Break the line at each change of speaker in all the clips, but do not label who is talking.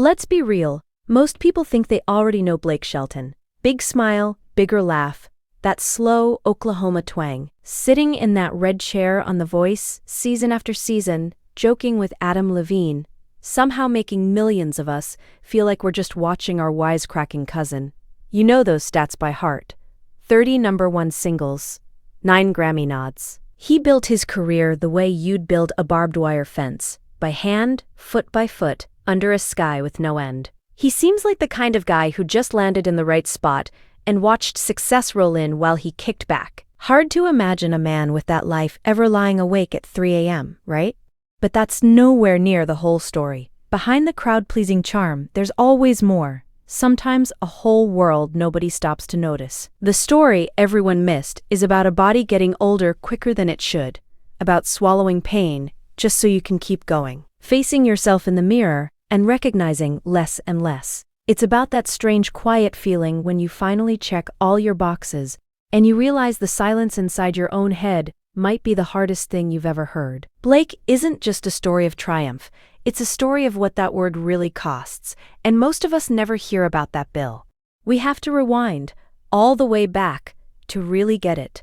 Let's be real, most people think they already know Blake Shelton. Big smile, bigger laugh, that slow Oklahoma twang. Sitting in that red chair on The Voice, season after season, joking with Adam Levine, somehow making millions of us feel like we're just watching our wisecracking cousin. You know those stats by heart. 30 #1 singles, 9 Grammy nods. He built his career the way you'd build a barbed wire fence, by hand, foot by foot, under a sky with no end. He seems like the kind of guy who just landed in the right spot and watched success roll in while he kicked back. Hard to imagine a man with that life ever lying awake at 3 a.m., right? But that's nowhere near the whole story. Behind the crowd-pleasing charm, there's always more. Sometimes a whole world nobody stops to notice. The story everyone missed is about a body getting older quicker than it should, about swallowing pain just so you can keep going, facing yourself in the mirror and recognizing less and less. It's about that strange quiet feeling when you finally check all your boxes and you realize the silence inside your own head might be the hardest thing you've ever heard. Blake isn't just a story of triumph, it's a story of what that word really costs, and most of us never hear about that bill. We have to rewind all the way back to really get it.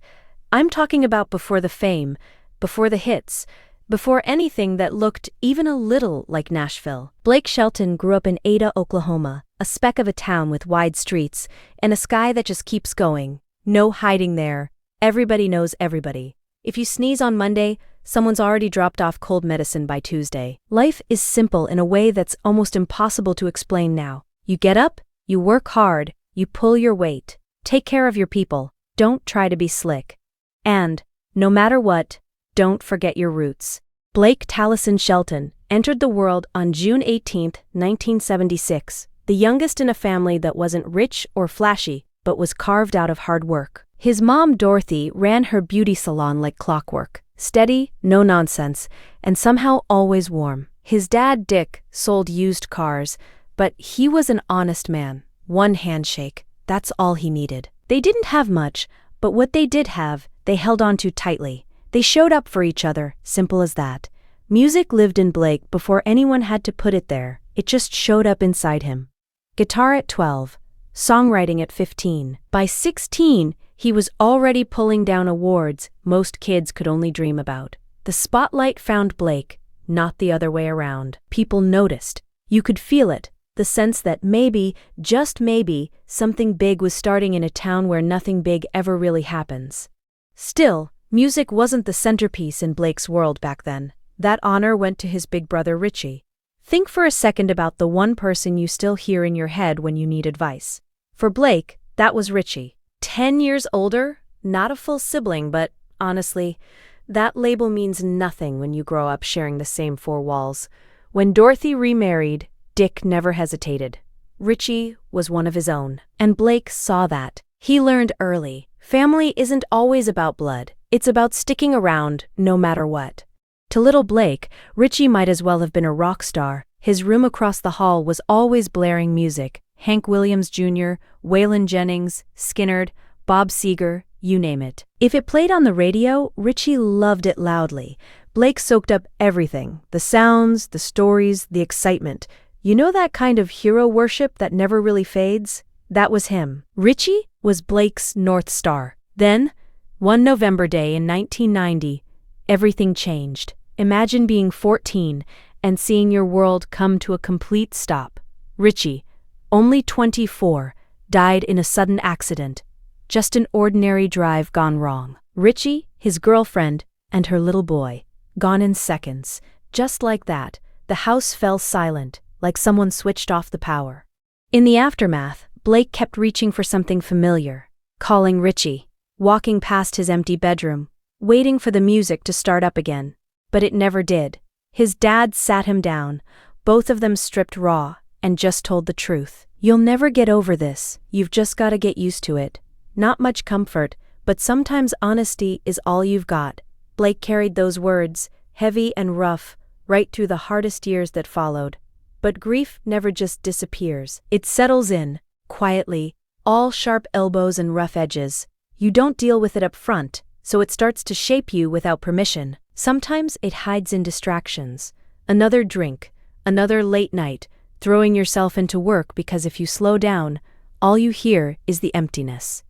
I'm talking about before the fame, before the hits, before anything that looked even a little like Nashville. Blake Shelton grew up in Ada, Oklahoma, a speck of a town with wide streets and a sky that just keeps going. No hiding there. Everybody knows everybody. If you sneeze on Monday, someone's already dropped off cold medicine by Tuesday. Life is simple in a way that's almost impossible to explain now. You get up, you work hard, you pull your weight. Take care of your people. Don't try to be slick. And, no matter what, don't forget your roots. Blake Taliesin Shelton entered the world on June 18, 1976, the youngest in a family that wasn't rich or flashy, but was carved out of hard work. His mom, Dorothy, ran her beauty salon like clockwork, steady, no nonsense, and somehow always warm. His dad, Dick, sold used cars, but he was an honest man. One handshake, that's all he needed. They didn't have much, but what they did have, they held on to tightly. They showed up for each other, simple as that. Music lived in Blake before anyone had to put it there. It just showed up inside him. Guitar at 12, songwriting at 15. By 16, he was already pulling down awards most kids could only dream about. The spotlight found Blake, not the other way around. People noticed. You could feel it, the sense that maybe, just maybe, something big was starting in a town where nothing big ever really happens. Still, music wasn't the centerpiece in Blake's world back then. That honor went to his big brother Richie. Think for a second about the one person you still hear in your head when you need advice. For Blake, that was Richie. 10 years older, not a full sibling, but honestly, that label means nothing when you grow up sharing the same four walls. When Dorothy remarried, Dick never hesitated. Richie was one of his own, and Blake saw that. He learned early, family isn't always about blood. It's about sticking around, no matter what. To little Blake, Richie might as well have been a rock star. His room across the hall was always blaring music. Hank Williams Jr., Waylon Jennings, Skynyrd, Bob Seger, you name it. If it played on the radio, Richie loved it loudly. Blake soaked up everything, the sounds, the stories, the excitement. You know that kind of hero worship that never really fades? That was him. Richie was Blake's North Star. Then, one November day in 1990, everything changed. Imagine being 14 and seeing your world come to a complete stop. Richie, only 24, died in a sudden accident. Just an ordinary drive gone wrong. Richie, his girlfriend, and her little boy, gone in seconds. Just like that, the house fell silent, like someone switched off the power. In the aftermath, Blake kept reaching for something familiar, calling Richie, walking past his empty bedroom, waiting for the music to start up again. But it never did. His dad sat him down, both of them stripped raw, and just told the truth. You'll never get over this, you've just got to get used to it. Not much comfort, but sometimes honesty is all you've got. Blake carried those words, heavy and rough, right through the hardest years that followed. But grief never just disappears. It settles in, quietly, all sharp elbows and rough edges. You don't deal with it up front, so it starts to shape you without permission. Sometimes it hides in distractions. Another drink, another late night, throwing yourself into work because if you slow down, all you hear is the emptiness.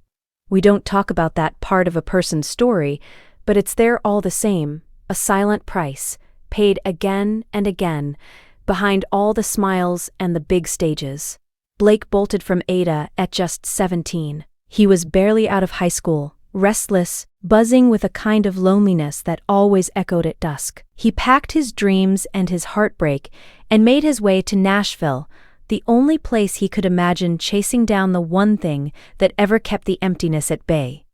We don't talk about that part of a person's story, but it's there all the same, a silent price, paid again and again, behind all the smiles and the big stages. Blake bolted from Ada at just 17. He was barely out of high school, restless, buzzing with a kind of loneliness that always echoed at dusk. He packed his dreams and his heartbreak and made his way to Nashville, the only place he could imagine chasing down the one thing that ever kept the emptiness at bay.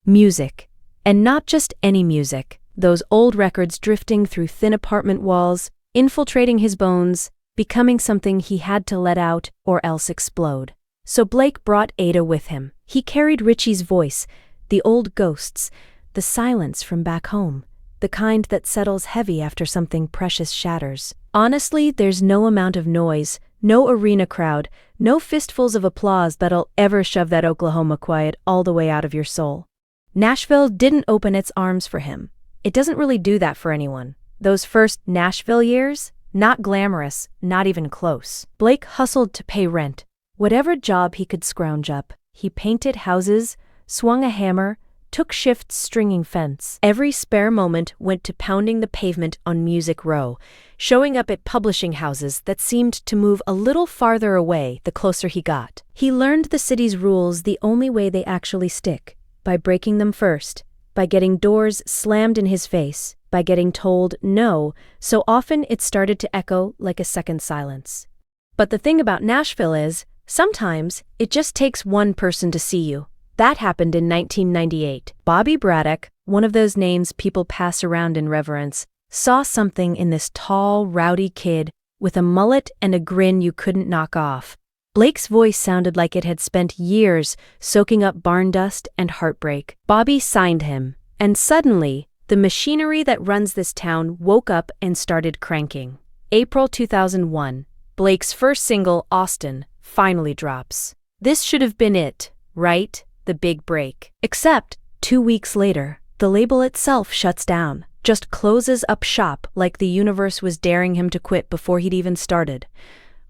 Music. And not just any music, those old records drifting through thin apartment walls, infiltrating his bones, becoming something he had to let out or else explode. So Blake brought Ada with him. He carried Richie's voice, the old ghosts, the silence from back home, the kind that settles heavy after something precious shatters. Honestly, there's no amount of noise, no arena crowd, no fistfuls of applause that'll ever shove that Oklahoma quiet all the way out of your soul. Nashville didn't open its arms for him. It doesn't really do that for anyone. Those first Nashville years, not glamorous, not even close. Blake hustled to pay rent. Whatever job he could scrounge up, he painted houses, swung a hammer, took shifts stringing fence. Every spare moment went to pounding the pavement on Music Row, showing up at publishing houses that seemed to move a little farther away the closer he got. He learned the city's rules the only way they actually stick, by breaking them first, by getting doors slammed in his face, by getting told no, so often it started to echo like a second silence. But the thing about Nashville is, sometimes it just takes one person to see you. That happened in 1998. Bobby Braddock, one of those names people pass around in reverence, saw something in this tall, rowdy kid with a mullet and a grin you couldn't knock off. Blake's voice sounded like it had spent years soaking up barn dust and heartbreak. Bobby signed him, and suddenly, the machinery that runs this town woke up and started cranking. April 2001, Blake's first single, Austin, finally drops. This should have been it, right? The big break. Except, 2 weeks later, the label itself shuts down, just closes up shop like the universe was daring him to quit before he'd even started.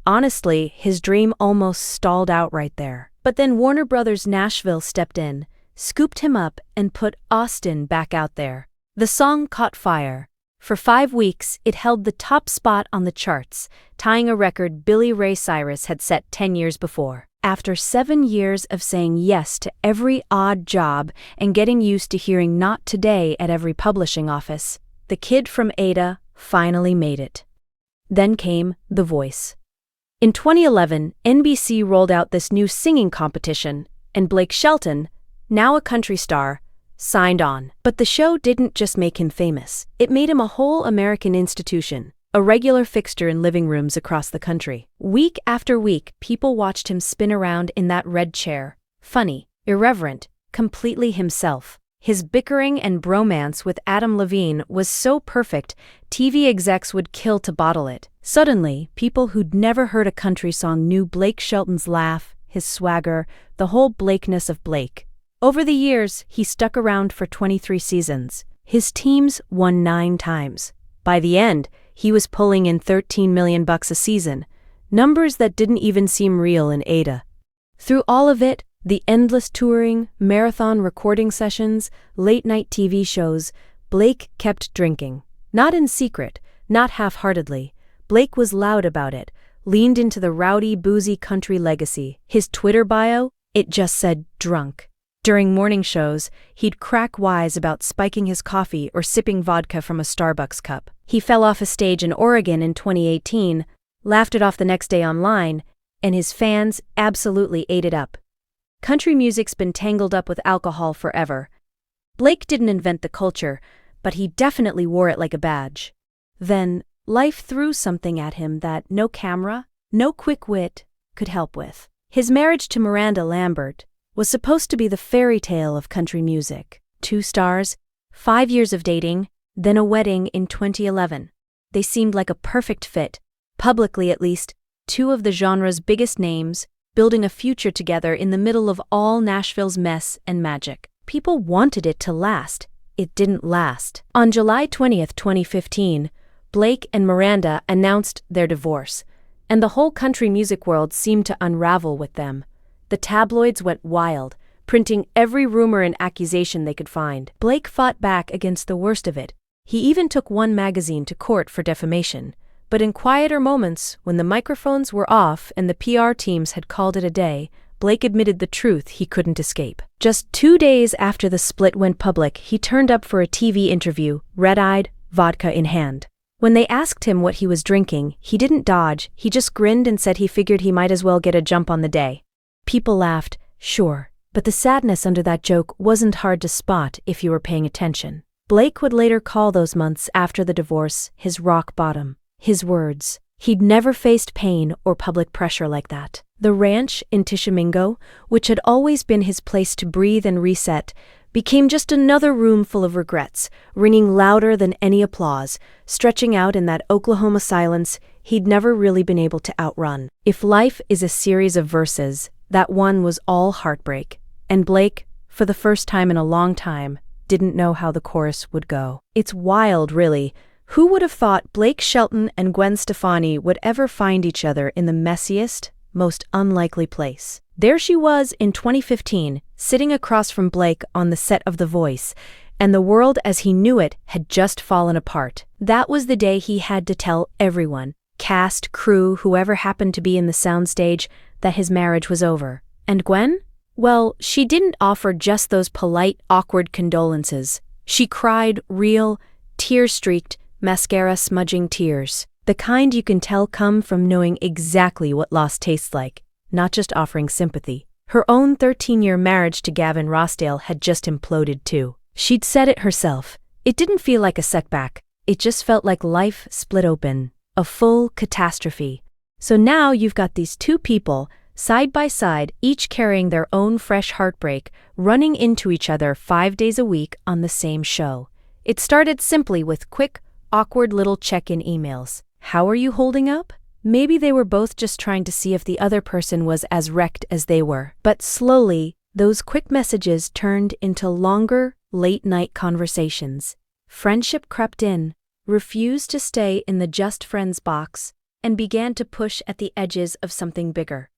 Honestly, his dream almost stalled out right there. But then Warner Brothers Nashville stepped in, scooped him up, and put Austin back out there. The song caught fire. For 5 weeks, it held the top spot on the charts, tying a record Billy Ray Cyrus had set 10 years before. After 7 years of saying yes to every odd job and getting used to hearing not today at every publishing office, the kid from Ada finally made it. Then came The Voice. In 2011, NBC rolled out this new singing competition, and Blake Shelton, now a country star, signed on. But the show didn't just make him famous, it made him a whole American institution, a regular fixture in living rooms across the country. Week after week, people watched him spin around in that red chair, funny, irreverent, completely himself. His bickering and bromance with Adam Levine was so perfect, TV execs would kill to bottle it. Suddenly, people who'd never heard a country song knew Blake Shelton's laugh, his swagger, the whole Blakeness of Blake. Over the years, he stuck around for 23 seasons. His teams won 9 times. By the end, he was pulling in $13 million a season, numbers that didn't even seem real in Ada. Through all of it, the endless touring, marathon recording sessions, late-night TV shows, Blake kept drinking. Not in secret, not half-heartedly. Blake was loud about it, leaned into the rowdy, boozy country legacy. His Twitter bio, it just said drunk. During morning shows, he'd crack wise about spiking his coffee or sipping vodka from a Starbucks cup. He fell off a stage in Oregon in 2018, laughed it off the next day online, and his fans absolutely ate it up. Country music's been tangled up with alcohol forever. Blake didn't invent the culture, but he definitely wore it like a badge. Then, life threw something at him that no camera, no quick wit could help with. His marriage to Miranda Lambert was supposed to be the fairy tale of country music. 2 stars, 5 years of dating, then a wedding in 2011. They seemed like a perfect fit, publicly at least, 2 of the genre's biggest names, building a future together in the middle of all Nashville's mess and magic. People wanted it to last. It didn't last. On July 20th, 2015, Blake and Miranda announced their divorce. and the whole country music world seemed to unravel with them. The tabloids went wild, printing every rumor and accusation they could find. Blake fought back against the worst of it. He even took one magazine to court for defamation. But in quieter moments, when the microphones were off and the PR teams had called it a day, Blake admitted the truth he couldn't escape. Just 2 days after the split went public, he turned up for a TV interview, red-eyed, vodka in hand. When they asked him what he was drinking, he didn't dodge, he just grinned and said he figured he might as well get a jump on the day. People laughed, sure, but the sadness under that joke wasn't hard to spot if you were paying attention. Blake would later call those months after the divorce his rock bottom. His words, he'd never faced pain or public pressure like that. The ranch in Tishomingo, which had always been his place to breathe and reset, became just another room full of regrets, ringing louder than any applause, stretching out in that Oklahoma silence he'd never really been able to outrun. If life is a series of verses, that one was all heartbreak, and Blake, for the first time in a long time, didn't know how the chorus would go. It's wild, really. Who would have thought Blake Shelton and Gwen Stefani would ever find each other in the messiest, most unlikely place? There she was in 2015, sitting across from Blake on the set of The Voice, and the world as he knew it had just fallen apart. That was the day he had to tell everyone, cast, crew, whoever happened to be in the soundstage, that his marriage was over. And Gwen? Well, she didn't offer just those polite, awkward condolences. She cried real, tear-streaked, mascara-smudging tears. The kind you can tell come from knowing exactly what loss tastes like, not just offering sympathy. Her own 13-year marriage to Gavin Rossdale had just imploded too. She'd said it herself. It didn't feel like a setback. It just felt like life split open. A full catastrophe. So now you've got these two people, side by side, each carrying their own fresh heartbreak, running into each other 5 days a week on the same show. It started simply with quick, awkward little check-in emails. How are you holding up? Maybe they were both just trying to see if the other person was as wrecked as they were. But slowly, those quick messages turned into longer, late-night conversations. Friendship crept in, refused to stay in the just friends box, and began to push at the edges of something bigger.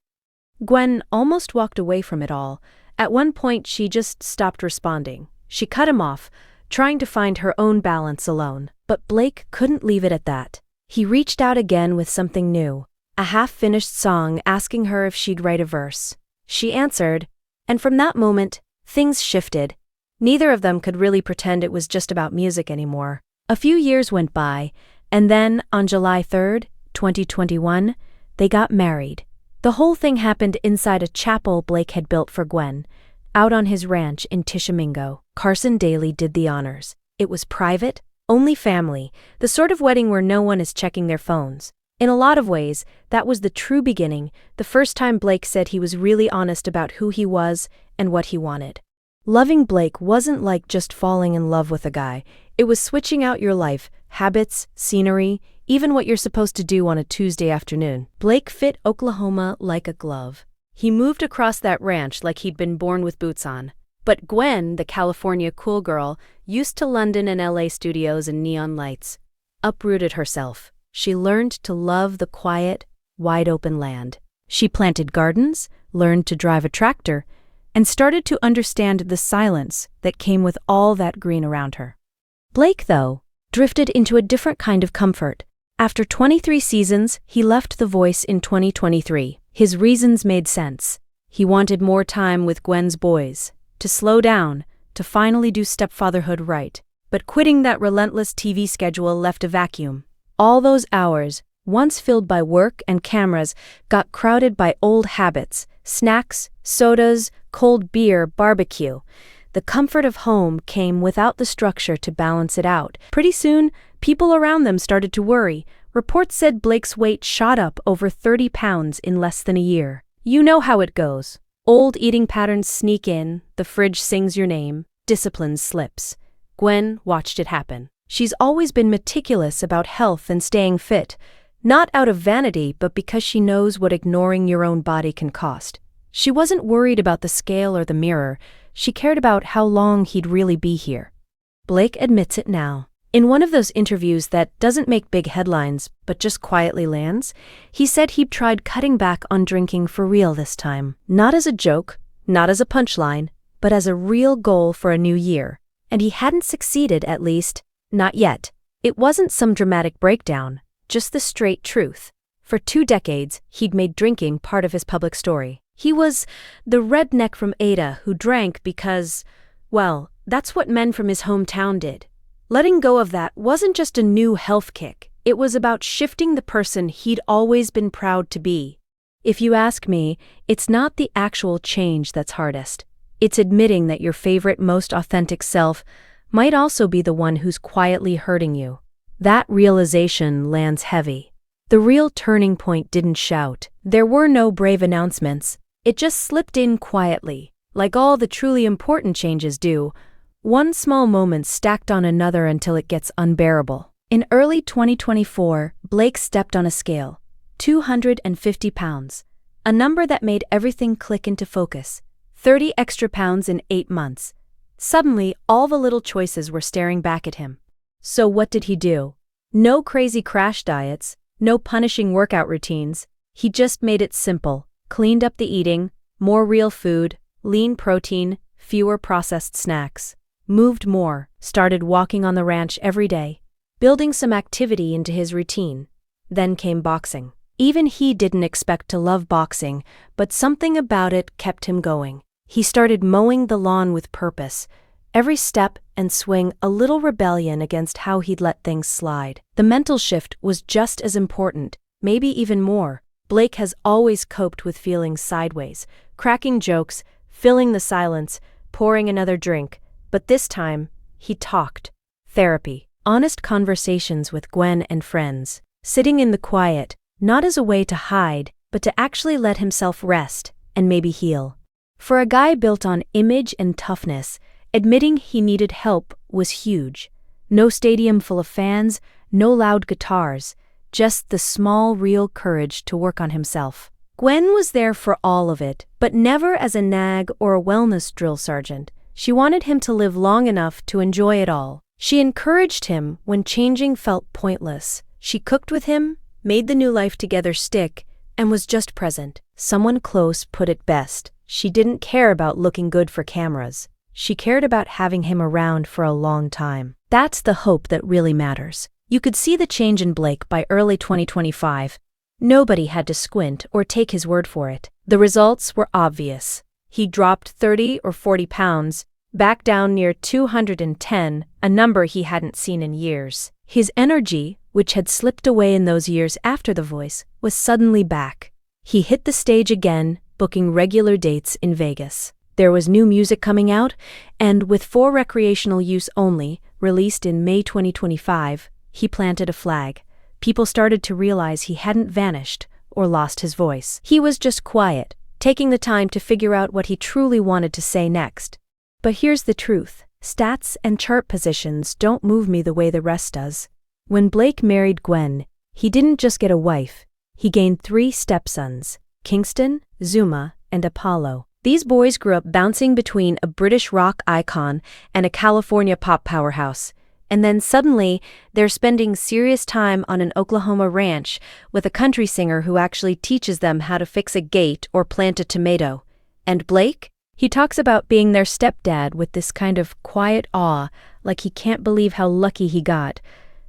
Gwen almost walked away from it all. At one point, she just stopped responding. She cut him off, trying to find her own balance alone. But Blake couldn't leave it at that. He reached out again with something new, a half-finished song asking her if she'd write a verse. She answered, and from that moment, things shifted. Neither of them could really pretend it was just about music anymore. A few years went by, and then, on July 3rd, 2021, they got married. The whole thing happened inside a chapel Blake had built for Gwen, out on his ranch in Tishomingo. Carson Daly did the honors. It was private, only family, the sort of wedding where no one is checking their phones. In a lot of ways, that was the true beginning, the first time Blake said he was really honest about who he was and what he wanted. Loving Blake wasn't like just falling in love with a guy. It was switching out your life, habits, scenery, even what you're supposed to do on a Tuesday afternoon. Blake fit Oklahoma like a glove. He moved across that ranch like he'd been born with boots on. But Gwen, the California cool girl, used to London and LA studios and neon lights, uprooted herself. She learned to love the quiet, wide-open land. She planted gardens, learned to drive a tractor, and started to understand the silence that came with all that green around her. Blake, though, drifted into a different kind of comfort. After 23 seasons, he left The Voice in 2023. His reasons made sense. He wanted more time with Gwen's boys, to slow down, to finally do stepfatherhood right. But quitting that relentless TV schedule left a vacuum. All those hours, once filled by work and cameras, got crowded by old habits, snacks, sodas, cold beer, barbecue. The comfort of home came without the structure to balance it out. Pretty soon, people around them started to worry. Reports said Blake's weight shot up over 30 pounds in less than a year. You know how it goes. Old eating patterns sneak in, the fridge sings your name, discipline slips. Gwen watched it happen. She's always been meticulous about health and staying fit, not out of vanity, but because she knows what ignoring your own body can cost. She wasn't worried about the scale or the mirror. She cared about how long he'd really be here. Blake admits it now. In one of those interviews that doesn't make big headlines but just quietly lands, he said he'd tried cutting back on drinking for real this time. Not as a joke, not as a punchline, but as a real goal for a new year. And he hadn't succeeded, at least, not yet. It wasn't some dramatic breakdown, just the straight truth. For 2 decades, he'd made drinking part of his public story. He was the redneck from Ada who drank because, well, that's what men from his hometown did. Letting go of that wasn't just a new health kick, it was about shifting the person he'd always been proud to be. If you ask me, it's not the actual change that's hardest. It's admitting that your favorite, most authentic self might also be the one who's quietly hurting you. That realization lands heavy. The real turning point didn't shout. There were no brave announcements. It just slipped in quietly, like all the truly important changes do. One small moment stacked on another until it gets unbearable. In early 2024, Blake stepped on a scale. 250 pounds. A number that made everything click into focus. 30 extra pounds in 8 months. Suddenly, all the little choices were staring back at him. So what did he do? No crazy crash diets, no punishing workout routines. He just made it simple. Cleaned up the eating, more real food, lean protein, fewer processed snacks. Moved more, started walking on the ranch every day, building some activity into his routine. Then came boxing. Even he didn't expect to love boxing, but something about it kept him going. He started mowing the lawn with purpose. Every step and swing a little rebellion against how he'd let things slide. The mental shift was just as important, maybe even more. Blake has always coped with feeling sideways, cracking jokes, filling the silence, pouring another drink. But this time, he talked. Therapy. Honest conversations with Gwen and friends. Sitting in the quiet, not as a way to hide, but to actually let himself rest and maybe heal. For a guy built on image and toughness, admitting he needed help was huge. No stadium full of fans, no loud guitars, just the small, real courage to work on himself. Gwen was there for all of it, but never as a nag or a wellness drill sergeant. She wanted him to live long enough to enjoy it all. She encouraged him when changing felt pointless. She cooked with him, made the new life together stick, and was just present. Someone close put it best. She didn't care about looking good for cameras. She cared about having him around for a long time. That's the hope that really matters. You could see the change in Blake by early 2025. Nobody had to squint or take his word for it. The results were obvious. He dropped 30 or 40 pounds, back down near 210, a number he hadn't seen in years. His energy, which had slipped away in those years after The Voice, was suddenly back. He hit the stage again, booking regular dates in Vegas. There was new music coming out, and with for recreational use only, released in May 2025, he planted a flag. People started to realize he hadn't vanished or lost his voice. He was just quiet, taking the time to figure out what he truly wanted to say next. But here's the truth. Stats and chart positions don't move me the way the rest does. When Blake married Gwen, he didn't just get a wife. He gained 3 stepsons, Kingston, Zuma, and Apollo. These boys grew up bouncing between a British rock icon and a California pop powerhouse. And then suddenly, they're spending serious time on an Oklahoma ranch with a country singer who actually teaches them how to fix a gate or plant a tomato. And Blake? He talks about being their stepdad with this kind of quiet awe, like he can't believe how lucky he got.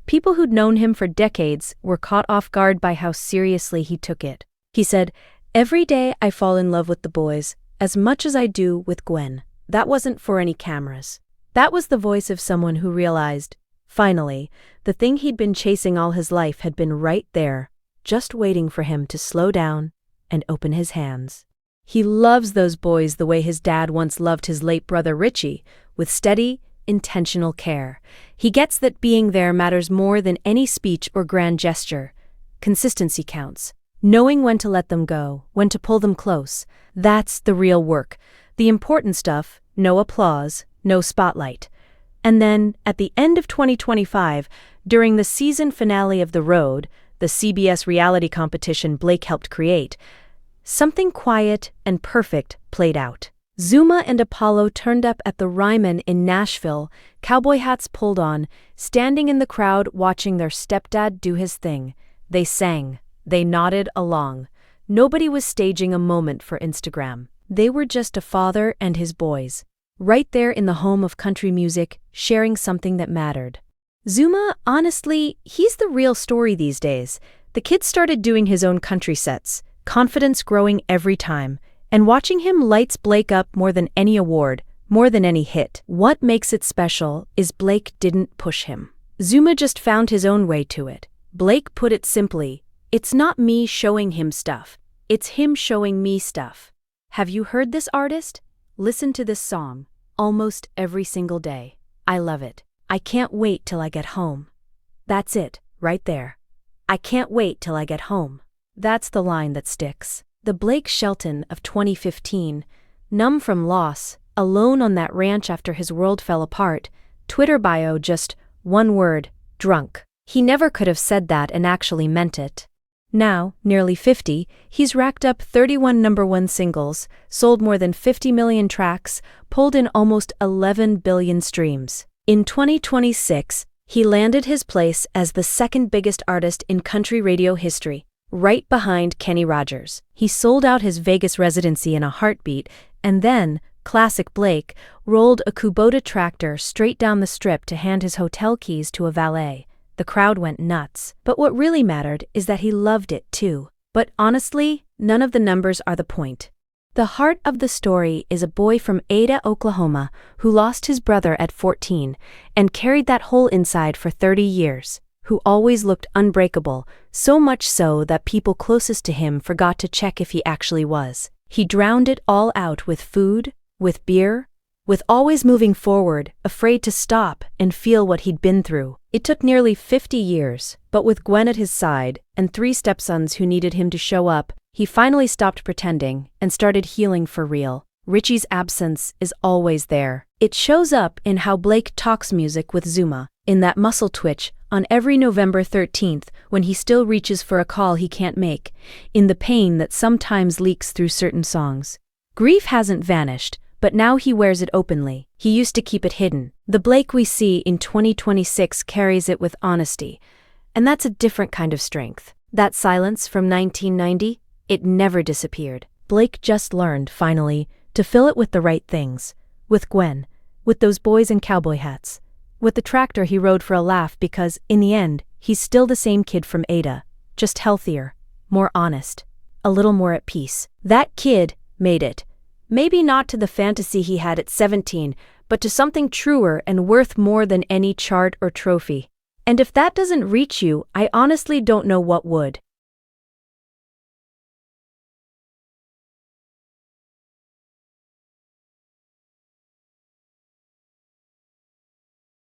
People who'd known him for decades were caught off guard by how seriously he took it. He said, "Every day I fall in love with the boys, as much as I do with Gwen." That wasn't for any cameras. That was the voice of someone who realized, finally, the thing he'd been chasing all his life had been right there, just waiting for him to slow down and open his hands. He loves those boys the way his dad once loved his late brother Richie, with steady, intentional care. He gets that being there matters more than any speech or grand gesture. Consistency counts. Knowing when to let them go, when to pull them close. That's the real work. The important stuff, no applause, no spotlight. And then, at the end of 2025, during the season finale of The Road, the CBS reality competition Blake helped create, something quiet and perfect played out. Zuma and Apollo turned up at the Ryman in Nashville, cowboy hats pulled on, standing in the crowd watching their stepdad do his thing. They sang. They nodded along. Nobody was staging a moment for Instagram. They were just a father and his boys, right there in the home of country music, sharing something that mattered. Zuma, honestly, he's the real story these days. The kid started doing his own country sets, confidence growing every time, and watching him lights Blake up more than any award, more than any hit. What makes it special is Blake didn't push him. Zuma just found his own way to it. Blake put it simply, it's not me showing him stuff, it's him showing me stuff. Have you heard this artist? Listen to this song, almost every single day. I love it. I can't wait till I get home. That's it, right there. I can't wait till I get home. That's the line that sticks. The Blake Shelton of 2015, numb from loss, alone on that ranch after his world fell apart, Twitter bio just one word, drunk. He never could have said that and actually meant it. Now, nearly 50, he's racked up 31 #1 singles, sold more than 50 million tracks, pulled in almost 11 billion streams. In 2026, he landed his place as the second biggest artist in country radio history, right behind Kenny Rogers. He sold out his Vegas residency in a heartbeat, and then, classic Blake, rolled a Kubota tractor straight down the strip to hand his hotel keys to a valet. The crowd went nuts. But what really mattered is that he loved it too. But honestly, none of the numbers are the point. The heart of the story is a boy from Ada, Oklahoma, who lost his brother at 14 and carried that hole inside for 30 years, who always looked unbreakable, so much so that people closest to him forgot to check if he actually was. He drowned it all out with food, with beer, with always moving forward, afraid to stop and feel what he'd been through. It took nearly 50 years, but with Gwen at his side and 3 stepsons who needed him to show up, he finally stopped pretending and started healing for real. Richie's absence is always there. It shows up in how Blake talks music with Zuma, in that muscle twitch on every November 13th when he still reaches for a call he can't make, in the pain that sometimes leaks through certain songs. Grief hasn't vanished, but now he wears it openly. He used to keep it hidden. The Blake we see in 2026 carries it with honesty, and that's a different kind of strength. That silence from 1990, it never disappeared. Blake just learned, finally, to fill it with the right things. With Gwen, with those boys in cowboy hats, with the tractor he rode for a laugh because, in the end, he's still the same kid from Ada, just healthier, more honest, a little more at peace. That kid made it. Maybe not to the fantasy he had at 17, but to something truer and worth more than any chart or trophy. And if that doesn't reach you, I honestly don't know what would.